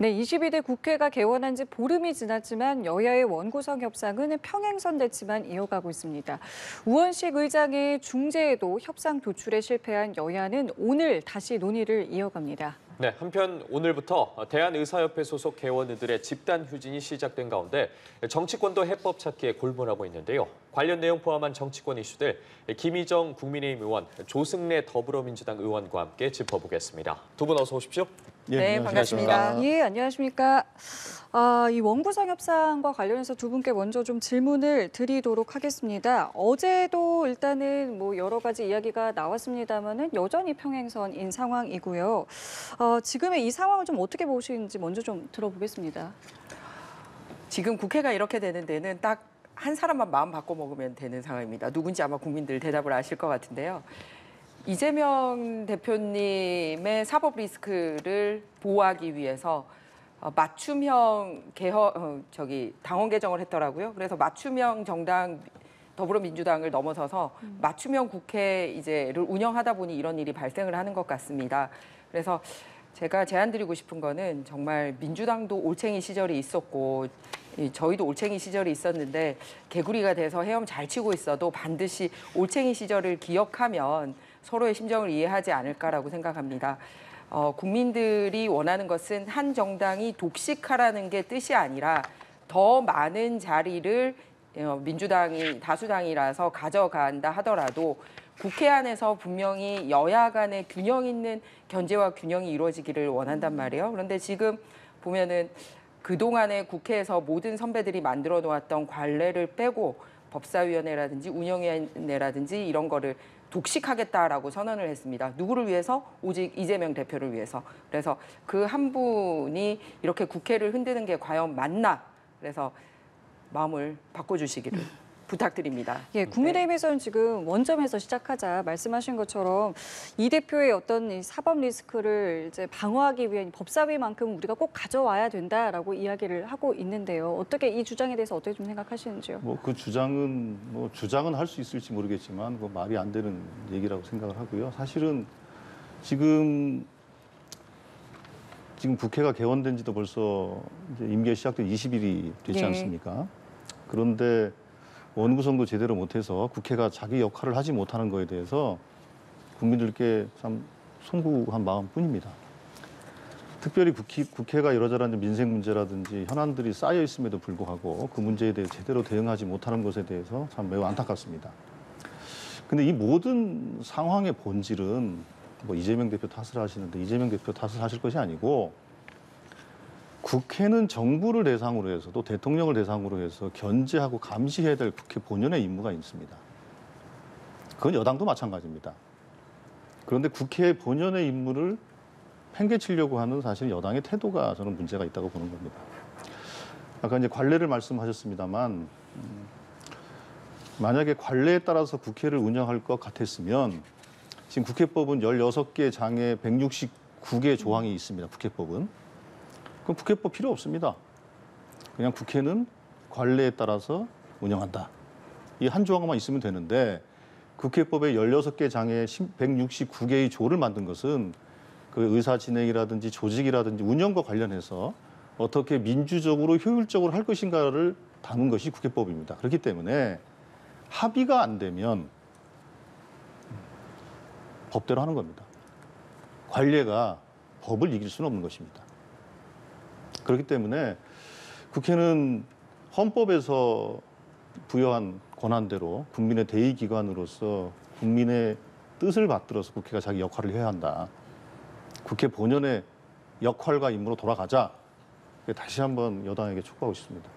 네, 22대 국회가 개원한 지 보름이 지났지만 여야의 원구성 협상은 평행선 대치만 이어가고 있습니다. 우원식 의장의 중재에도 협상 도출에 실패한 여야는 오늘 다시 논의를 이어갑니다. 네, 한편 오늘부터 대한의사협회 소속 개원의들의 집단 휴진이 시작된 가운데 정치권도 해법 찾기에 골몰하고 있는데요. 관련 내용 포함한 정치권 이슈들 김희정 국민의힘 의원, 조승래 더불어민주당 의원과 함께 짚어보겠습니다. 두 분 어서 오십시오. 네, 반갑습니다. 예, 안녕하십니까. 이 원구성 협상과 관련해서 두 분께 먼저 좀 질문을 드리도록 하겠습니다. 어제도 일단은 여러 가지 이야기가 나왔습니다만은 여전히 평행선인 상황이고요. 지금의 이 상황을 좀 어떻게 보시는지 먼저 좀 들어보겠습니다. 지금 국회가 이렇게 되는 데는 딱 한 사람만 마음 바꿔 먹으면 되는 상황입니다. 누군지 아마 국민들 대답을 아실 것 같은데요. 이재명 대표님의 사법 리스크를 보호하기 위해서 맞춤형 당원 개정을 했더라고요. 그래서 맞춤형 정당 더불어민주당을 넘어서서 맞춤형 국회를 운영하다 보니 이런 일이 발생을 하는 것 같습니다. 그래서 제가 제안드리고 싶은 거는 정말 민주당도 올챙이 시절이 있었고 저희도 올챙이 시절이 있었는데 개구리가 돼서 헤엄 잘 치고 있어도 반드시 올챙이 시절을 기억하면 서로의 심정을 이해하지 않을까라고 생각합니다. 국민들이 원하는 것은 한 정당이 독식하라는 게 뜻이 아니라 더 많은 자리를 민주당이 다수당이라서 가져간다 하더라도 국회 안에서 분명히 여야 간의 균형 있는 견제와 균형이 이루어지기를 원한단 말이에요. 그런데 지금 보면은 그동안에 국회에서 모든 선배들이 만들어 놓았던 관례를 빼고 법사위원회라든지 운영위원회라든지 이런 거를 독식하겠다라고 선언을 했습니다. 누구를 위해서? 오직 이재명 대표를 위해서. 그래서 그 한 분이 이렇게 국회를 흔드는 게 과연 맞나? 그래서 마음을 바꿔주시기를 부탁드립니다. 예, 국민의힘에서는 지금 원점에서 시작하자 말씀하신 것처럼 이 대표의 어떤 이 사법 리스크를 이제 방어하기 위한 법사위만큼 우리가 꼭 가져와야 된다라고 이야기를 하고 있는데요. 어떻게 이 주장에 대해서 어떻게 좀 생각하시는지요? 그 주장은 할 수 있을지 모르겠지만 말이 안 되는 얘기라고 생각을 하고요. 사실은 지금 국회가 개원된 지도 벌써 이제 임기가 시작된 20일이 됐지 않습니까? 그런데 원구성도 제대로 못해서 국회가 자기 역할을 하지 못하는 거에 대해서 국민들께 참 송구한 마음뿐입니다. 특별히 국회가 이러저러한 민생 문제라든지 현안들이 쌓여 있음에도 불구하고 그 문제에 대해 제대로 대응하지 못하는 것에 대해서 참 매우 안타깝습니다. 근데 이 모든 상황의 본질은 이재명 대표 탓을 하시는데 이재명 대표 탓을 하실 것이 아니고 국회는 정부를 대상으로 해서 또 대통령을 대상으로 해서 견제하고 감시해야 될 국회 본연의 임무가 있습니다. 그건 여당도 마찬가지입니다. 그런데 국회 본연의 임무를 팽개치려고 하는 사실 여당의 태도가 저는 문제가 있다고 보는 겁니다. 아까 이제 관례를 말씀하셨습니다만 만약에 관례에 따라서 국회를 운영할 것 같았으면 지금 국회법은 16개 장에 169개 조항이 있습니다. 국회법은. 그럼 국회법 필요 없습니다. 그냥 국회는 관례에 따라서 운영한다. 이 한 조항만 있으면 되는데 국회법의 16개 장에 169개의 조를 만든 것은 그 의사 진행이라든지 조직이라든지 운영과 관련해서 어떻게 민주적으로 효율적으로 할 것인가를 담은 것이 국회법입니다. 그렇기 때문에 합의가 안 되면 법대로 하는 겁니다. 관례가 법을 이길 수는 없는 것입니다. 그렇기 때문에 국회는 헌법에서 부여한 권한대로 국민의 대의기관으로서 국민의 뜻을 받들어서 국회가 자기 역할을 해야 한다. 국회 본연의 역할과 임무로 돌아가자. 다시 한번 여당에게 촉구하고 싶습니다.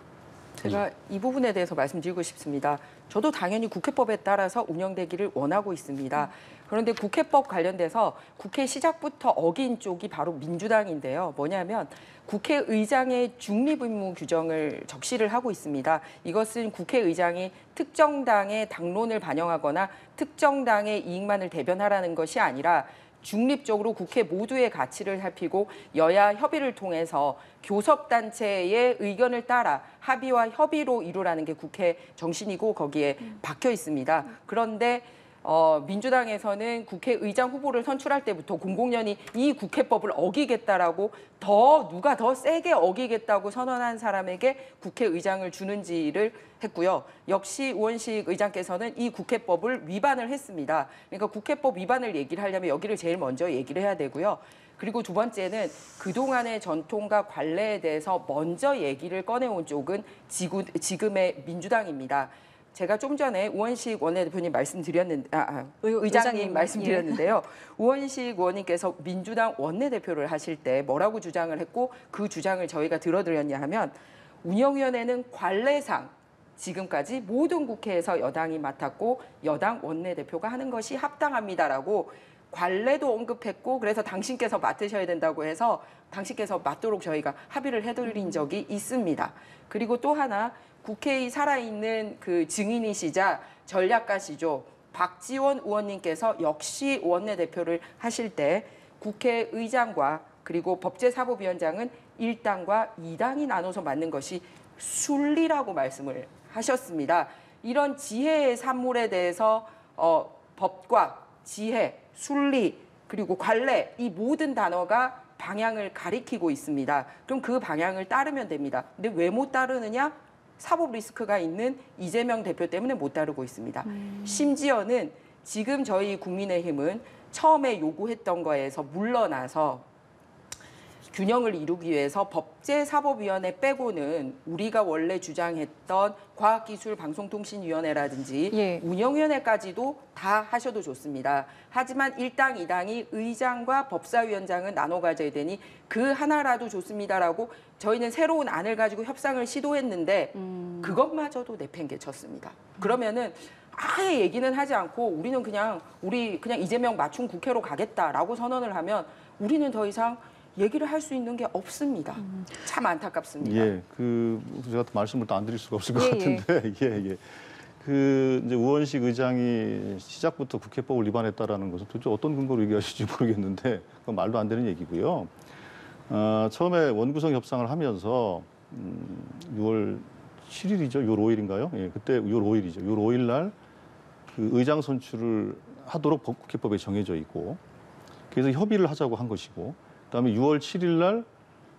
제가 이 부분에 대해서 말씀드리고 싶습니다. 저도 당연히 국회법에 따라서 운영되기를 원하고 있습니다. 그런데 국회법 관련돼서 국회 시작부터 어긴 쪽이 바로 민주당인데요. 뭐냐면 국회의장의 중립 의무 규정을 적시를 하고 있습니다. 이것은 국회의장이 특정 당의 당론을 반영하거나 특정 당의 이익만을 대변하라는 것이 아니라 중립적으로 국회 모두의 가치를 살피고 여야 협의를 통해서 교섭단체의 의견을 따라 합의와 협의로 이루라는 게 국회 정신이고 거기에 박혀 있습니다. 그런데 민주당에서는 국회의장 후보를 선출할 때부터 공공연히 이 국회법을 어기겠다라고 누가 더 세게 어기겠다고 선언한 사람에게 국회의장을 주는지를 했고요. 역시 우원식 의장께서는 이 국회법을 위반을 했습니다. 그러니까 국회법 위반을 얘기를 하려면 여기를 제일 먼저 얘기를 해야 되고요. 그리고 두 번째는 그동안의 전통과 관례에 대해서 먼저 얘기를 꺼내온 쪽은 지금의 민주당입니다. 제가 좀 전에 우원식 원내대표님 의장님 말씀드렸는데요. 우원식 의원님께서 민주당 원내대표를 하실 때 뭐라고 주장을 했고 그 주장을 저희가 들어드렸냐 하면 운영위원회는 관례상 지금까지 모든 국회에서 여당이 맡았고 여당 원내대표가 하는 것이 합당합니다라고 관례도 언급했고 그래서 당신께서 맡으셔야 된다고 해서 당신께서 맡도록 저희가 합의를 해드린 적이 있습니다. 그리고 또 하나 국회의 살아있는 그 증인이시자 전략가시죠. 박지원 의원님께서 역시 원내대표를 하실 때 국회의장과 그리고 법제사법위원장은 1당과 2당이 나눠서 맡는 것이 순리라고 말씀을 하셨습니다. 이런 지혜의 산물에 대해서 법과 지혜, 순리, 그리고 관례 이 모든 단어가 방향을 가리키고 있습니다. 그럼 그 방향을 따르면 됩니다. 근데 왜 못 따르느냐? 사법 리스크가 있는 이재명 대표 때문에 못 따르고 있습니다. 심지어는 지금 저희 국민의힘은 처음에 요구했던 거에서 물러나서 균형을 이루기 위해서 법제사법위원회 빼고는 우리가 원래 주장했던 과학기술방송통신위원회라든지 예. 운영위원회까지도 다 하셔도 좋습니다. 하지만 1당, 2당이 의장과 법사위원장은 나눠 가져야 되니 그 하나라도 좋습니다라고 저희는 새로운 안을 가지고 협상을 시도했는데 그것마저도 내팽개쳤습니다. 그러면은 아예 얘기는 하지 않고 우리 그냥 이재명 맞춤 국회로 가겠다라고 선언을 하면 우리는 더 이상 얘기를 할 수 있는 게 없습니다. 참 안타깝습니다. 예, 제가 말씀을 또 안 드릴 수가 없을 것 예, 같은데, 예. 이제 우원식 의장이 시작부터 국회법을 위반했다라는 것은 도대체 어떤 근거로 얘기하실지 모르겠는데, 그건 말도 안 되는 얘기고요. 처음에 원구성 협상을 하면서 6월 7일이죠, 6월 5일인가요? 예, 그때 6월 5일이죠. 6월 5일 날 그 의장 선출을 하도록 국회법에 정해져 있고, 그래서 협의를 하자고 한 것이고, 그다음에 6월 7일 날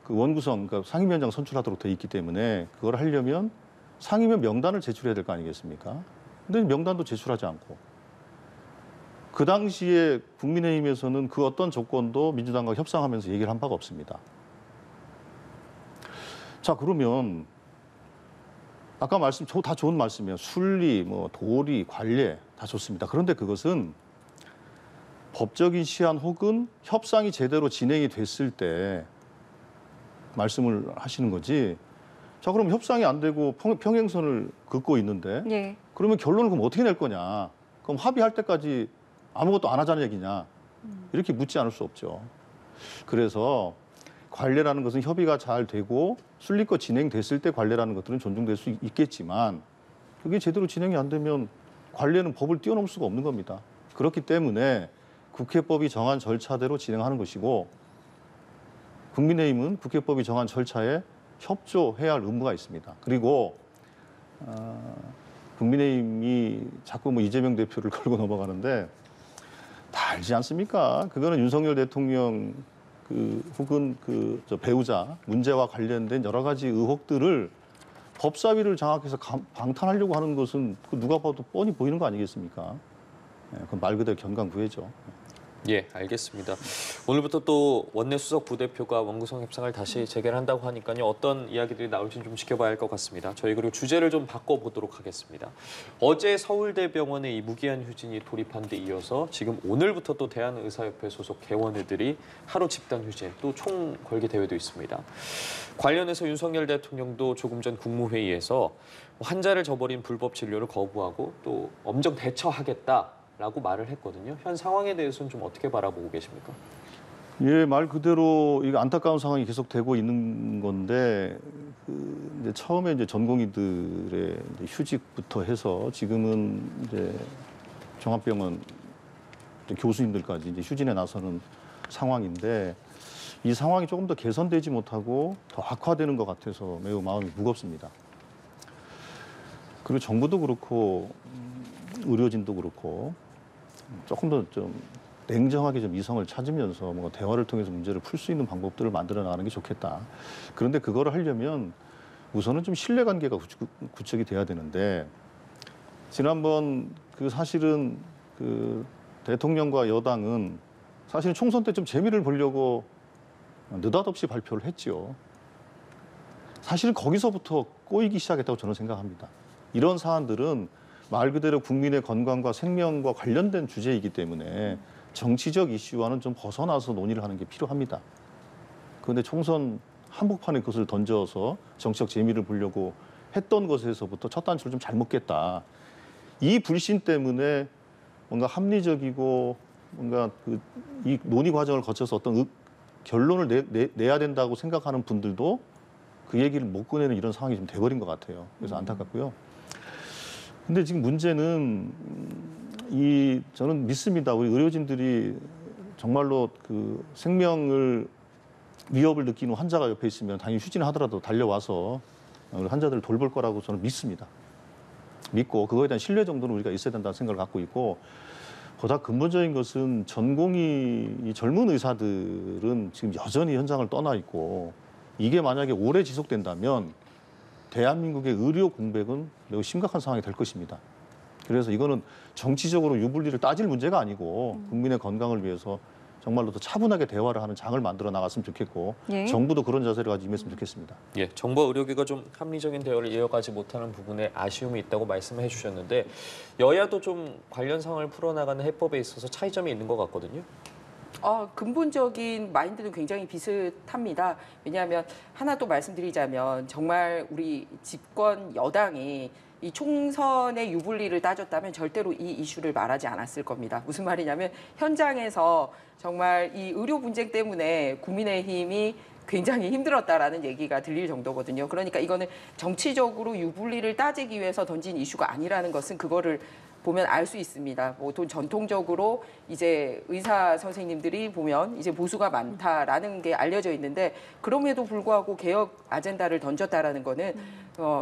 그 원구성, 그러니까 상임위원장 선출하도록 돼 있기 때문에 그걸 하려면 상임위원 명단을 제출해야 될 거 아니겠습니까? 근데 명단도 제출하지 않고 그 당시에 국민의힘에서는 그 어떤 조건도 민주당과 협상하면서 얘기를 한 바가 없습니다. 자, 그러면 아까 다 좋은 말씀이에요. 순리, 도리, 관례 다 좋습니다. 그런데 그것은 법적인 시한 혹은 협상이 제대로 진행이 됐을 때 말씀을 하시는 거지. 자, 그럼 협상이 안 되고 평행선을 긋고 있는데 예. 그러면 결론을 그럼 어떻게 낼 거냐? 그럼 합의할 때까지 아무것도 안 하자는 얘기냐? 이렇게 묻지 않을 수 없죠. 그래서 관례라는 것은 협의가 잘 되고 순리껏 진행됐을 때 관례라는 것들은 존중될 수 있겠지만 그게 제대로 진행이 안 되면 관례는 법을 뛰어넘을 수가 없는 겁니다. 그렇기 때문에 국회법이 정한 절차대로 진행하는 것이고 국민의힘은 국회법이 정한 절차에 협조해야 할 의무가 있습니다. 그리고 국민의힘이 자꾸 이재명 대표를 걸고 넘어가는데 다 알지 않습니까? 그거는 윤석열 대통령 혹은 배우자 문제와 관련된 여러 가지 의혹들을 법사위를 장악해서 방탄하려고 하는 것은 누가 봐도 뻔히 보이는 거 아니겠습니까? 그건 말 그대로 견강구해죠. 예, 알겠습니다. 오늘부터 또 원내 수석 부대표가 원구성 협상을 다시 재개한다고 하니까요. 어떤 이야기들이 나올지 좀 지켜봐야 할 것 같습니다. 저희 그리고 주제를 좀 바꿔보도록 하겠습니다. 어제 서울대병원에 이 무기한 휴진이 돌입한 데 이어서 지금 오늘부터 또 대한의사협회 소속 개원의들이 하루 집단 휴진, 또 총 걸기 대회도 있습니다. 관련해서 윤석열 대통령도 조금 전 국무회의에서 환자를 저버린 불법 진료를 거부하고 또 엄정 대처하겠다. 라고 말을 했거든요. 현 상황에 대해서는 좀 어떻게 바라보고 계십니까? 예, 말 그대로 이게 안타까운 상황이 계속되고 있는 건데 이제 처음에 이제 전공의들의 휴직부터 해서 지금은 이제 종합병원 교수님들까지 이제 휴진에 나서는 상황인데 이 상황이 조금 더 개선되지 못하고 더 악화되는 것 같아서 매우 마음이 무겁습니다. 그리고 정부도 그렇고 의료진도 그렇고 조금 더 좀 냉정하게 좀 이성을 찾으면서 뭔가 대화를 통해서 문제를 풀 수 있는 방법들을 만들어 나가는 게 좋겠다. 그런데 그거를 하려면 우선은 좀 신뢰관계가 구축이 돼야 되는데 지난번 그 사실은 그 대통령과 여당은 사실은 총선 때 좀 재미를 보려고 느닷없이 발표를 했죠. 사실은 거기서부터 꼬이기 시작했다고 저는 생각합니다. 이런 사안들은 말 그대로 국민의 건강과 생명과 관련된 주제이기 때문에 정치적 이슈와는 좀 벗어나서 논의를 하는 게 필요합니다. 그런데 총선 한복판에 그것을 던져서 정치적 재미를 보려고 했던 것에서부터 첫 단추를 좀 잘못 깼다. 이 불신 때문에 뭔가 합리적이고 뭔가 이 논의 과정을 거쳐서 어떤 결론을 내야 된다고 생각하는 분들도 그 얘기를 못 꺼내는 이런 상황이 좀 돼버린 것 같아요. 그래서 안타깝고요. 근데 지금 문제는 저는 믿습니다. 우리 의료진들이 정말로 그 생명을 위협을 느끼는 환자가 옆에 있으면 당연히 휴진을 하더라도 달려와서 환자들을 돌볼 거라고 저는 믿습니다. 믿고 그거에 대한 신뢰 정도는 우리가 있어야 된다는 생각을 갖고 있고 보다 근본적인 것은 전공의 젊은 의사들은 지금 여전히 현장을 떠나 있고 이게 만약에 오래 지속된다면 대한민국의 의료 공백은 매우 심각한 상황이 될 것입니다. 그래서 이거는 정치적으로 유불리를 따질 문제가 아니고 국민의 건강을 위해서 정말로 더 차분하게 대화를 하는 장을 만들어 나갔으면 좋겠고 예. 정부도 그런 자세를 가지고 임했으면 좋겠습니다. 예, 정부와 의료계가 좀 합리적인 대화를 이어가지 못하는 부분에 아쉬움이 있다고 말씀해 주셨는데 여야도 좀 관련 상황을 풀어나가는 해법에 있어서 차이점이 있는 것 같거든요. 근본적인 마인드는 굉장히 비슷합니다. 왜냐하면 하나 또 말씀드리자면 정말 우리 집권 여당이 이 총선의 유불리를 따졌다면 절대로 이 이슈를 말하지 않았을 겁니다. 무슨 말이냐면 현장에서 정말 이 의료 분쟁 때문에 국민의힘이 굉장히 힘들었다라는 얘기가 들릴 정도거든요. 그러니까 이거는 정치적으로 유불리를 따지기 위해서 던진 이슈가 아니라는 것은 그거를 보면 알 수 있습니다. 뭐 또 전통적으로 이제 의사 선생님들이 보면 이제 보수가 많다라는 게 알려져 있는데 그럼에도 불구하고 개혁 아젠다를 던졌다라는 거는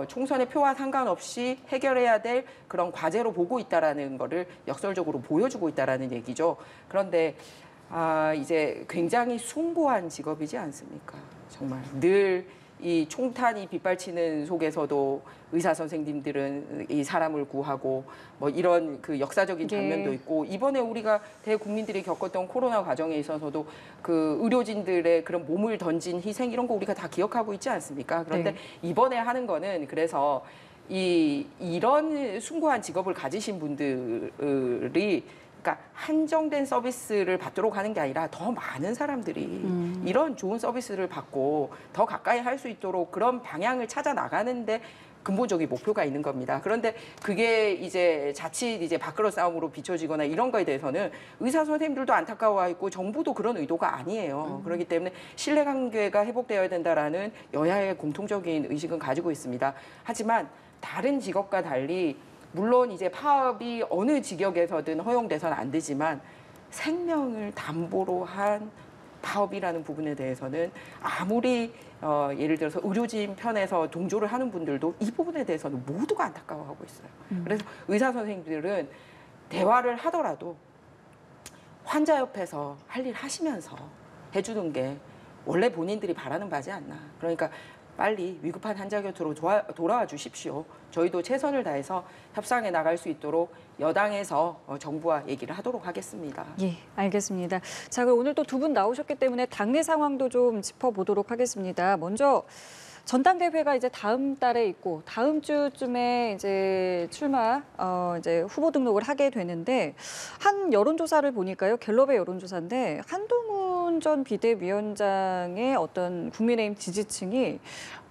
총선의 표와 상관없이 해결해야 될 그런 과제로 보고 있다라는 거를 역설적으로 보여주고 있다라는 얘기죠. 그런데 이제 굉장히 숭고한 직업이지 않습니까? 정말 늘 이 총탄이 빗발치는 속에서도 의사 선생님들은 이 사람을 구하고 뭐 이런 그 역사적인 장면도 있고 이번에 우리가 대국민들이 겪었던 코로나 과정에 있어서도 그 의료진들의 그런 몸을 던진 희생 이런 거 우리가 다 기억하고 있지 않습니까? 그런데 이번에 하는 거는 그래서 이런 숭고한 직업을 가지신 분들이 그러니까 한정된 서비스를 받도록 하는 게 아니라 더 많은 사람들이 이런 좋은 서비스를 받고 더 가까이 할 수 있도록 그런 방향을 찾아 나가는데 근본적인 목표가 있는 겁니다. 그런데 그게 이제 자칫 이제 밥그릇 싸움으로 비춰지거나 이런 거에 대해서는 의사 선생님들도 안타까워하고 정부도 그런 의도가 아니에요. 그렇기 때문에 신뢰관계가 회복되어야 된다라는 여야의 공통적인 의식은 가지고 있습니다. 하지만 다른 직업과 달리 물론 이제 파업이 어느 직역에서든 허용돼서는 안 되지만 생명을 담보로 한 파업이라는 부분에 대해서는 아무리 예를 들어서 의료진 편에서 동조를 하는 분들도 이 부분에 대해서는 모두가 안타까워하고 있어요. 그래서 의사 선생님들은 대화를 하더라도 환자 옆에서 할 일 하시면서 해주는 게 원래 본인들이 바라는 바지 않나. 그러니까 빨리 위급한 환자 곁으로 돌아와 주십시오. 저희도 최선을 다해서 협상에 나갈 수 있도록 여당에서 정부와 얘기를 하도록 하겠습니다. 예, 알겠습니다. 자, 그럼 오늘 또 두 분 나오셨기 때문에 당내 상황도 좀 짚어보도록 하겠습니다. 먼저 전당대회가 이제 다음 달에 있고 다음 주쯤에 이제 이제 후보 등록을 하게 되는데 한 여론조사를 보니까요, 갤럽의 여론조사인데 한동훈 전 비대위원장의 어떤 국민의힘 지지층이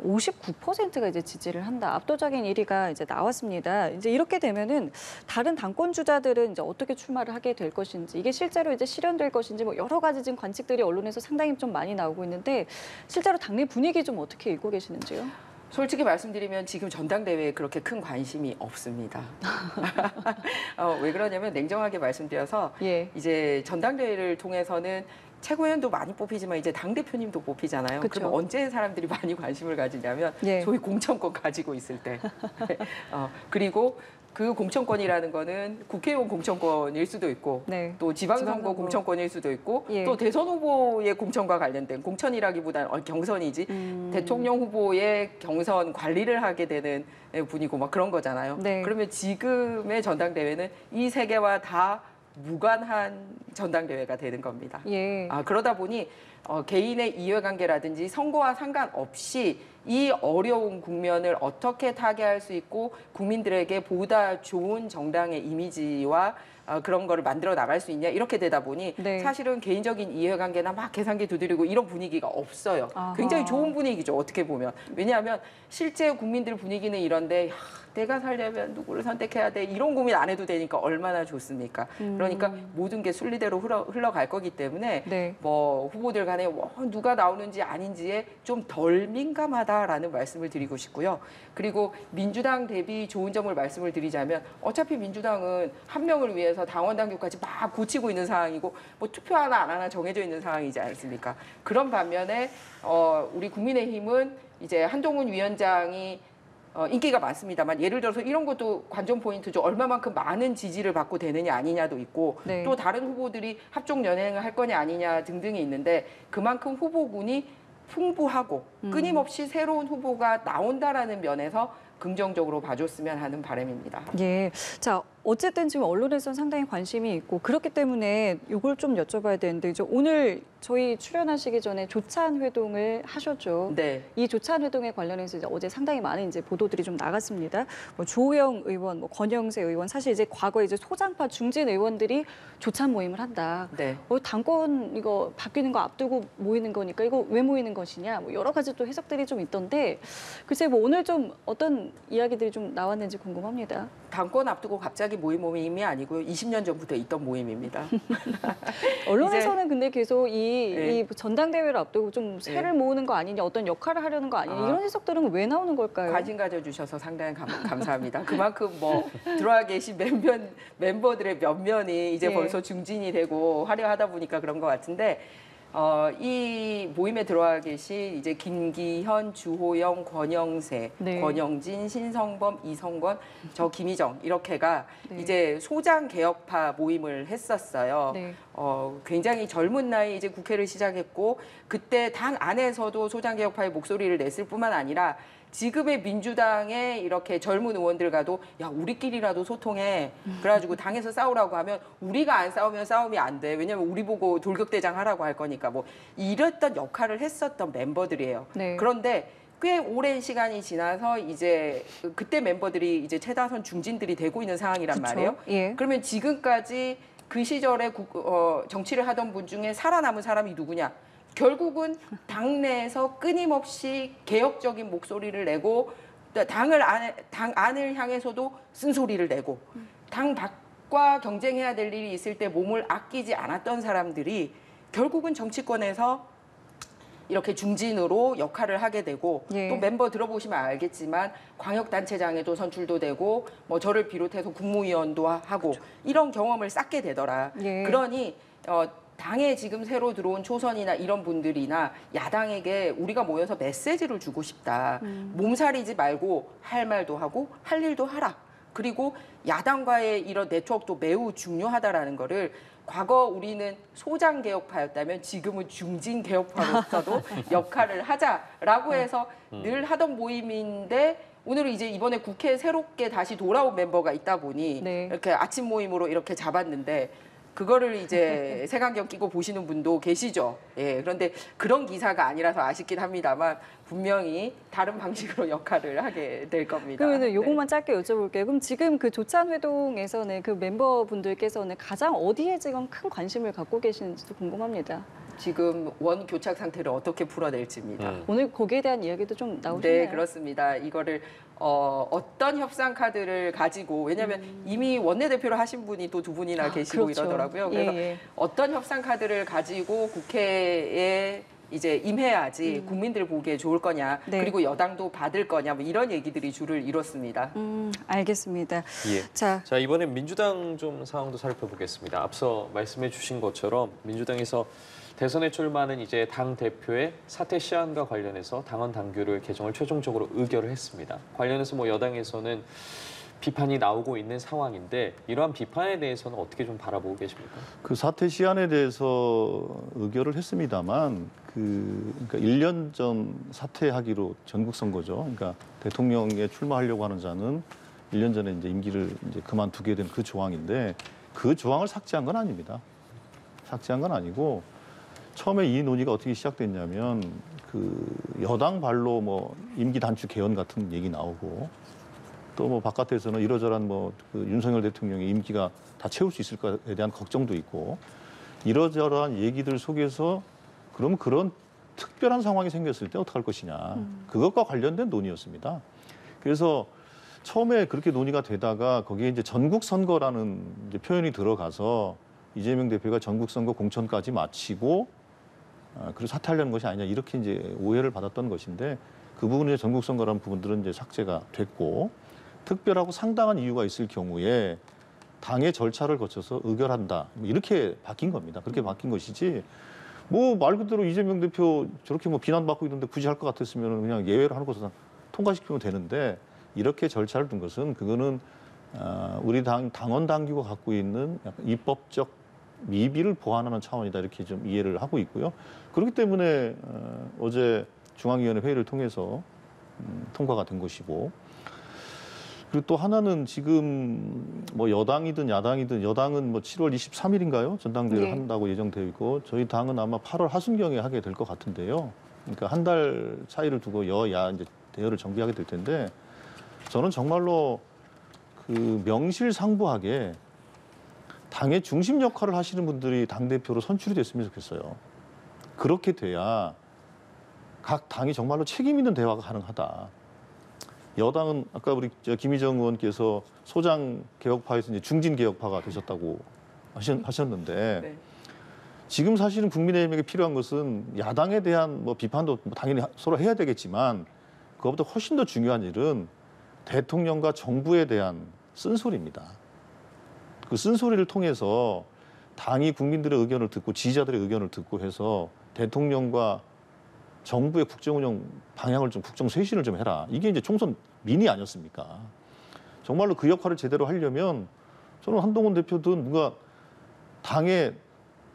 59%가 이제 지지를 한다. 압도적인 1위가 이제 나왔습니다. 이제 이렇게 되면은 다른 당권 주자들은 이제 어떻게 출마를 하게 될 것인지, 이게 실제로 이제 실현될 것인지 뭐 여러 가지 지금 관측들이 언론에서 상당히 좀 많이 나오고 있는데 실제로 당내 분위기 좀 어떻게 읽고 계시는지요? 솔직히 말씀드리면 지금 전당대회에 그렇게 큰 관심이 없습니다. 왜 그러냐면 냉정하게 말씀드려서 이제 전당대회를 통해서는 최고위원도 많이 뽑히지만 이제 당대표님도 뽑히잖아요. 그쵸. 그럼 언제 사람들이 많이 관심을 가지냐면 소위 공천권 가지고 있을 때. 그리고 그 공천권이라는 거는 국회의원 공천권일 수도 있고 네. 또 지방선거 지방선거. 공천권일 수도 있고 예. 또 대선 후보의 공천과 관련된 공천이라기보다는 경선이지 대통령 후보의 경선 관리를 하게 되는 분이고 막 그런 거잖아요. 네. 그러면 지금의 전당대회는 이 세 개와 다 무관한 전당대회가 되는 겁니다. 예. 그러다 보니 개인의 이해관계라든지 선거와 상관없이 이 어려운 국면을 어떻게 타개할 수 있고 국민들에게 보다 좋은 정당의 이미지와 그런 거를 만들어 나갈 수 있냐 이렇게 되다 보니 네. 사실은 개인적인 이해관계나 막 계산기 두드리고 이런 분위기가 없어요. 아하. 굉장히 좋은 분위기죠. 어떻게 보면. 왜냐하면 실제 국민들 분위기는 이런데 내가 살려면 누구를 선택해야 돼 이런 고민 안 해도 되니까 얼마나 좋습니까? 그러니까 모든 게 순리대로 흘러갈 거기 때문에 네. 뭐 후보들 간에 누가 나오는지 아닌지에 좀 덜 민감하다라는 말씀을 드리고 싶고요. 그리고 민주당 대비 좋은 점을 말씀을 드리자면 어차피 민주당은 한 명을 위해서 당원 당규까지 막 고치고 있는 상황이고 뭐 투표 하나 안 하나 정해져 있는 상황이지 않습니까? 그런 반면에 우리 국민의힘은 이제 한동훈 위원장이 인기가 많습니다만 예를 들어서 이런 것도 관전 포인트죠. 얼마만큼 많은 지지를 받고 되느냐 아니냐도 있고 네. 또 다른 후보들이 합종 연행을 할 거냐 아니냐 등등이 있는데 그만큼 후보군이 풍부하고 끊임없이 새로운 후보가 나온다라는 면에서 긍정적으로 봐줬으면 하는 바람입니다. 예. 자, 어쨌든 지금 언론에서는 상당히 관심이 있고 그렇기 때문에 이걸 좀 여쭤봐야 되는데 이제 오늘 저희 출연하시기 전에 조찬 회동을 하셨죠. 네. 이 조찬 회동에 관련해서 이제 어제 상당히 많은 이제 보도들이 좀 나갔습니다. 뭐 주호영 의원, 뭐 권영세 의원, 사실 이제 과거에 이제 소장파 중진 의원들이 조찬 모임을 한다. 네. 당권 이거 바뀌는 거 앞두고 모이는 거니까 이거 왜 모이는 것이냐. 뭐 여러 가지 또 해석들이 좀 있던데 글쎄 뭐 오늘 좀 어떤 이야기들이 좀 나왔는지 궁금합니다. 당권 앞두고 갑자기 모임 모임이 아니고요. 20년 전부터 있던 모임입니다. 언론에서는 근데 계속 네. 이 전당대회를 앞두고 좀 세를 모으는 거 아니냐, 어떤 역할을 하려는 거 아니냐 이런 해석들은 왜 나오는 걸까요? 관심 가져주셔서 상당히 감사합니다. 그만큼 뭐 들어와 계신 몇몇 멤버들의 면면이 이제 예. 벌써 중진이 되고 화려하다 보니까 그런 것 같은데 이 모임에 들어와 계신 이제 김기현, 주호영, 권영세, 네. 권영진, 신성범, 이성건, 저 김희정 이렇게가 네. 이제 소장 개혁파 모임을 했었어요. 네. 굉장히 젊은 나이 이제 국회를 시작했고 그때 당 안에서도 소장 개혁파의 목소리를 냈을 뿐만 아니라 지금의 민주당의 이렇게 젊은 의원들과도 야 우리끼리라도 소통해. 그래가지고 당에서 싸우라고 하면 우리가 안 싸우면 싸움이 안 돼. 왜냐면 우리 보고 돌격대장 하라고 할 거니까 뭐 이랬던 역할을 했었던 멤버들이에요. 네. 그런데 꽤 오랜 시간이 지나서 이제 그때 멤버들이 이제 최다선 중진들이 되고 있는 상황이란 그쵸? 말이에요. 예. 그러면 지금까지 그 시절에 정치를 하던 분 중에 살아남은 사람이 누구냐? 결국은 당내에서 끊임없이 개혁적인 목소리를 내고 당 안을 향해서도 쓴소리를 내고 당 밖과 경쟁해야 될 일이 있을 때 몸을 아끼지 않았던 사람들이 결국은 정치권에서 이렇게 중진으로 역할을 하게 되고 예. 또 멤버 들어보시면 알겠지만 광역단체장에도 선출도 되고 뭐 저를 비롯해서 국무위원도 하고 이런 경험을 쌓게 되더라. 예. 그러니 당에 지금 새로 들어온 초선이나 이런 분들이나 야당에게 우리가 모여서 메시지를 주고 싶다. 몸살이지 말고 할 말도 하고 할 일도 하라. 그리고 야당과의 이런 네트워크도 매우 중요하다라는 거를 과거 우리는 소장 개혁파였다면 지금은 중진 개혁파로서도 역할을 하자라고 해서 늘 하던 모임인데 오늘은 이제 이번에 국회에 새롭게 다시 돌아온 멤버가 있다 보니 네. 이렇게 아침 모임으로 이렇게 잡았는데 그거를 이제 색안경 끼고 보시는 분도 계시죠. 예, 그런데 그런 기사가 아니라서 아쉽긴 합니다만 분명히 다른 방식으로 역할을 하게 될 겁니다. 그러면 요것만 짧게 여쭤볼게요. 그럼 지금 그 조찬 회동에서는 그 멤버분들께서는 가장 어디에 지금 큰 관심을 갖고 계시는지도 궁금합니다. 지금 원 교착 상태를 어떻게 풀어낼지입니다. 오늘 거기에 대한 이야기도 좀 나오셨나요? 네, 그렇습니다. 이거를 어떤 협상 카드를 가지고 왜냐하면 이미 원내대표를 하신 분이 또 두 분이나 계시고 그렇죠. 이러더라고요. 그래서 예. 어떤 협상 카드를 가지고 국회에 이제 임해야지 국민들 보기에 좋을 거냐, 네. 그리고 여당도 받을 거냐, 뭐 이런 얘기들이 줄을 이뤘습니다. 알겠습니다. 예. 자, 자, 이번엔 민주당 좀 상황도 살펴보겠습니다. 앞서 말씀해 주신 것처럼 민주당에서 대선에 출마하는 이제 당 대표의 사퇴 시한과 관련해서 당원 당규를 개정을 최종적으로 의결을 했습니다. 관련해서 뭐 여당에서는 비판이 나오고 있는 상황인데 이러한 비판에 대해서는 어떻게 좀 바라보고 계십니까? 그 사퇴 시한에 대해서 의결을 했습니다만 그러니까 1년 전 사퇴하기로 전국 선거죠. 그러니까 대통령에 출마하려고 하는 자는 1년 전에 이제 임기를 이제 그만두게 된 그 조항인데 그 조항을 삭제한 건 아닙니다. 삭제한 건 아니고 처음에 이 논의가 어떻게 시작됐냐면 그 여당 발로 뭐 임기 단축 개헌 같은 얘기 나오고 또 뭐 바깥에서는 이러저러한 뭐 그 윤석열 대통령의 임기가 다 채울 수 있을까에 대한 걱정도 있고 이러저러한 얘기들 속에서 그럼 그런 특별한 상황이 생겼을 때 어떡할 것이냐 그것과 관련된 논의였습니다. 그래서 처음에 그렇게 논의가 되다가 거기에 이제 전국 선거라는 이제 표현이 들어가서 이재명 대표가 전국 선거 공천까지 마치고 그리고 사퇴하려는 것이 아니냐 이렇게 이제 오해를 받았던 것인데 그 부분에 전국 선거라는 부분들은 이제 삭제가 됐고 특별하고 상당한 이유가 있을 경우에 당의 절차를 거쳐서 의결한다 이렇게 바뀐 겁니다. 그렇게 바뀐 것이지 뭐 말 그대로 이재명 대표 저렇게 뭐 비난받고 있는데 굳이 할 것 같았으면 그냥 예외로 하는 것을 통과시키면 되는데 이렇게 절차를 둔 것은 그거는 우리 당원 당규가 갖고 있는 약간 입법적 미비를 보완하는 차원이다 이렇게 좀 이해를 하고 있고요. 그렇기 때문에 어제 중앙위원회 회의를 통해서 통과가 된 것이고 그리고 또 하나는 지금 뭐 여당이든 야당이든 여당은 뭐 7월 23일인가요? 전당대회를 네. 한다고 예정되어 있고 저희 당은 아마 8월 하순경에 하게 될 것 같은데요. 그러니까 한 달 차이를 두고 여야 이제 대열을 정비하게 될 텐데 저는 정말로 그 명실상부하게 당의 중심 역할을 하시는 분들이 당대표로 선출이 됐으면 좋겠어요. 그렇게 돼야 각 당이 정말로 책임 있는 대화가 가능하다. 여당은 아까 우리 김희정 의원께서 소장 개혁파에서 이제 중진 개혁파가 되셨다고 하셨는데 네. 지금 사실은 국민의힘에게 필요한 것은 야당에 대한 뭐 비판도 당연히 서로 해야 되겠지만 그것보다 훨씬 더 중요한 일은 대통령과 정부에 대한 쓴소리입니다. 그 쓴소리를 통해서 당이 국민들의 의견을 듣고 지지자들의 의견을 듣고 해서 대통령과 정부의 국정운영 방향을 좀 국정 쇄신을 좀 해라. 이게 이제 총선 민의 아니었습니까? 정말로 그 역할을 제대로 하려면 저는 한동훈 대표든 누가 당에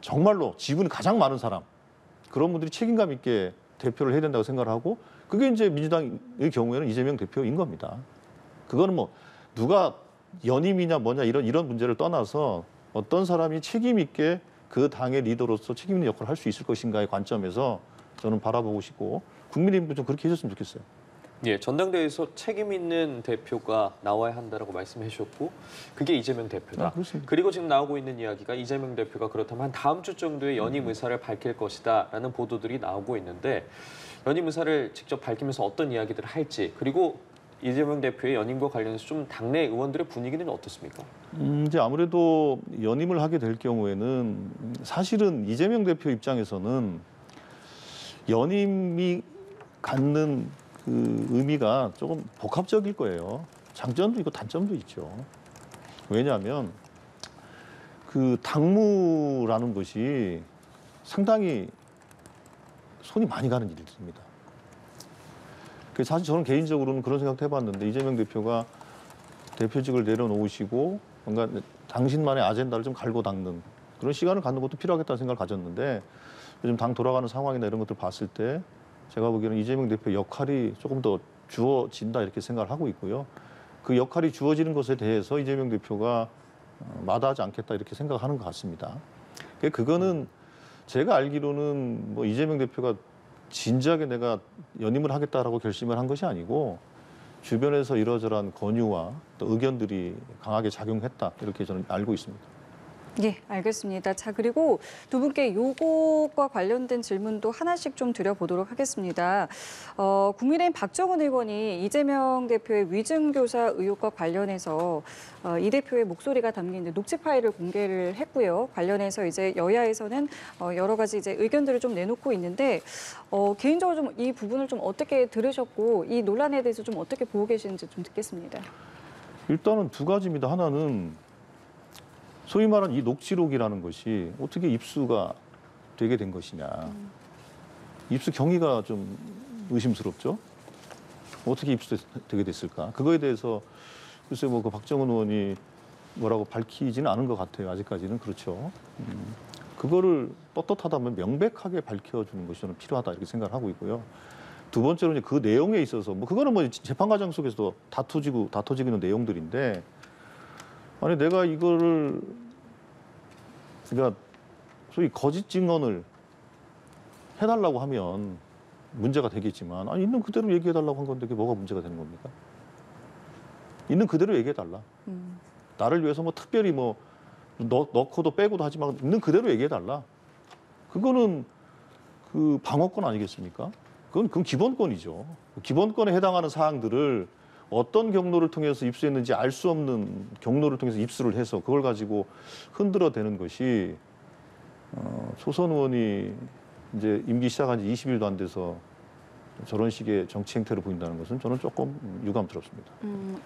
정말로 지분이 가장 많은 사람 그런 분들이 책임감 있게 대표를 해야 된다고 생각을 하고 그게 이제 민주당의 경우에는 이재명 대표인 겁니다. 그거는 뭐 누가 연임이냐 뭐냐 이런 문제를 떠나서 어떤 사람이 책임 있게 그 당의 리더로서 책임 있는 역할을 할 수 있을 것인가의 관점에서 저는 바라보고 싶고 국민의힘도 좀 그렇게 해줬으면 좋겠어요. 예, 전당대회에서 책임 있는 대표가 나와야 한다라고 말씀해 주셨고 그게 이재명 대표다. 그렇습니다. 그리고 지금 나오고 있는 이야기가 이재명 대표가 그렇다면 한 다음 주 정도에 연임 의사를 밝힐 것이다라는 보도들이 나오고 있는데 연임 의사를 직접 밝히면서 어떤 이야기들을 할지 그리고 이재명 대표의 연임과 관련해서 좀 당내 의원들의 분위기는 어떻습니까? 이제 아무래도 연임을 하게 될 경우에는 사실은 이재명 대표 입장에서는 연임이 갖는 그 의미가 조금 복합적일 거예요. 장점도 있고 단점도 있죠. 왜냐하면 그 당무라는 것이 상당히 손이 많이 가는 일입니다. 사실 저는 개인적으로는 그런 생각도 해봤는데 이재명 대표가 대표직을 내려놓으시고 뭔가 당신만의 아젠다를 좀 갈고 닦는 그런 시간을 갖는 것도 필요하겠다는 생각을 가졌는데 요즘 당 돌아가는 상황이나 이런 것들 봤을 때 제가 보기에는 이재명 대표 역할이 조금 더 주어진다 이렇게 생각을 하고 있고요. 그 역할이 주어지는 것에 대해서 이재명 대표가 마다하지 않겠다 이렇게 생각하는 것 같습니다. 그거는 제가 알기로는 뭐 이재명 대표가 진지하게 내가 연임을 하겠다라고 결심을 한 것이 아니고 주변에서 이러저러한 권유와 또 의견들이 강하게 작용했다 이렇게 저는 알고 있습니다. 예, 알겠습니다. 자, 그리고 두 분께 요것과 관련된 질문도 하나씩 좀 드려보도록 하겠습니다. 국민의힘 박정훈 의원이 이재명 대표의 위증교사 의혹과 관련해서 이 대표의 목소리가 담긴 이제 녹취 파일을 공개를 했고요. 관련해서 이제 여야에서는 여러 가지 이제 의견들을 좀 내놓고 있는데 개인적으로 좀 이 부분을 좀 어떻게 들으셨고 이 논란에 대해서 좀 어떻게 보고 계시는지 좀 듣겠습니다. 일단은 두 가지입니다. 하나는 소위 말하는 이 녹취록이라는 것이 어떻게 입수가 되게 된 것이냐. 입수 경위가 좀 의심스럽죠. 어떻게 입수되게 됐을까. 그거에 대해서 글쎄 뭐 그 박정훈 의원이 뭐라고 밝히지는 않은 것 같아요. 아직까지는 그렇죠. 그거를 떳떳하다면 명백하게 밝혀주는 것이 저는 필요하다 이렇게 생각을 하고 있고요. 두 번째로 이제 그 내용에 있어서 뭐 그거는 뭐 재판 과정 속에서도 다투지고 있는 내용들인데 아니 내가 이거를 그러니까 소위 거짓 증언을 해달라고 하면 문제가 되겠지만 아니 있는 그대로 얘기해달라고 한 건데 그게 뭐가 문제가 되는 겁니까? 있는 그대로 얘기해달라. 나를 위해서 뭐 특별히 뭐 넣고도 빼고도 하지 말고 있는 그대로 얘기해달라. 그거는 그 방어권 아니겠습니까? 그건 기본권이죠. 기본권에 해당하는 사항들을 어떤 경로를 통해서 입수했는지 알 수 없는 경로를 통해서 입수를 해서 그걸 가지고 흔들어대는 것이 초선 의원이 이제 임기 시작한 지 20일도 안 돼서 저런 식의 정치 행태를 보인다는 것은 저는 조금 유감스럽습니다.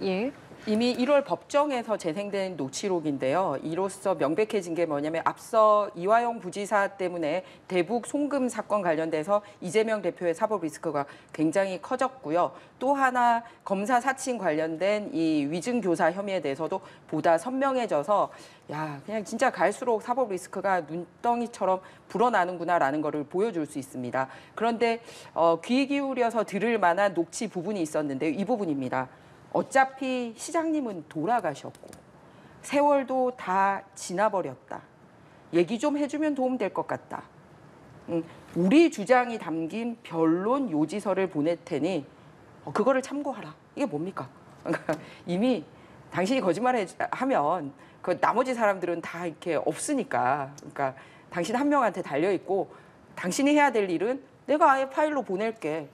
예. 이미 1월 법정에서 재생된 녹취록인데요. 이로써 명백해진 게 뭐냐면 앞서 이화영 부지사 때문에 대북 송금 사건 관련돼서 이재명 대표의 사법 리스크가 굉장히 커졌고요. 또 하나 검사 사칭 관련된 이 위증 교사 혐의에 대해서도 보다 선명해져서 야 그냥 진짜 갈수록 사법 리스크가 눈덩이처럼 불어나는구나라는 거를 보여줄 수 있습니다. 그런데 귀 기울여서 들을 만한 녹취 부분이 있었는데 이 부분입니다. 어차피 시장님은 돌아가셨고 세월도 다 지나버렸다. 얘기 좀 해주면 도움될 것 같다. 우리 주장이 담긴 변론 요지서를 보낼 테니 그거를 참고하라. 이게 뭡니까? 그러니까 이미 당신이 거짓말하면 그 나머지 사람들은 다 이렇게 없으니까. 그러니까 당신 한 명한테 달려 있고 당신이 해야 될 일은 내가 아예 파일로 보낼게.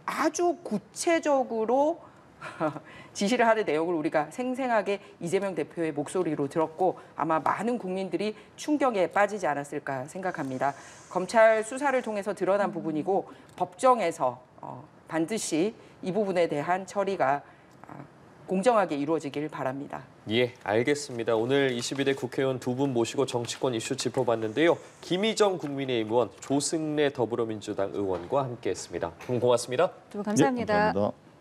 아주 구체적으로 지시를 하는 내용을 우리가 생생하게 이재명 대표의 목소리로 들었고 아마 많은 국민들이 충격에 빠지지 않았을까 생각합니다. 검찰 수사를 통해서 드러난 부분이고 법정에서 반드시 이 부분에 대한 처리가 공정하게 이루어지길 바랍니다. 예, 알겠습니다. 오늘 22대 국회의원 두 분 모시고 정치권 이슈 짚어봤는데요. 김희정 국민의힘 의원, 조승래 더불어민주당 의원과 함께했습니다. 두 분 고맙습니다. 두 분 감사합니다. 예, 감사합니다.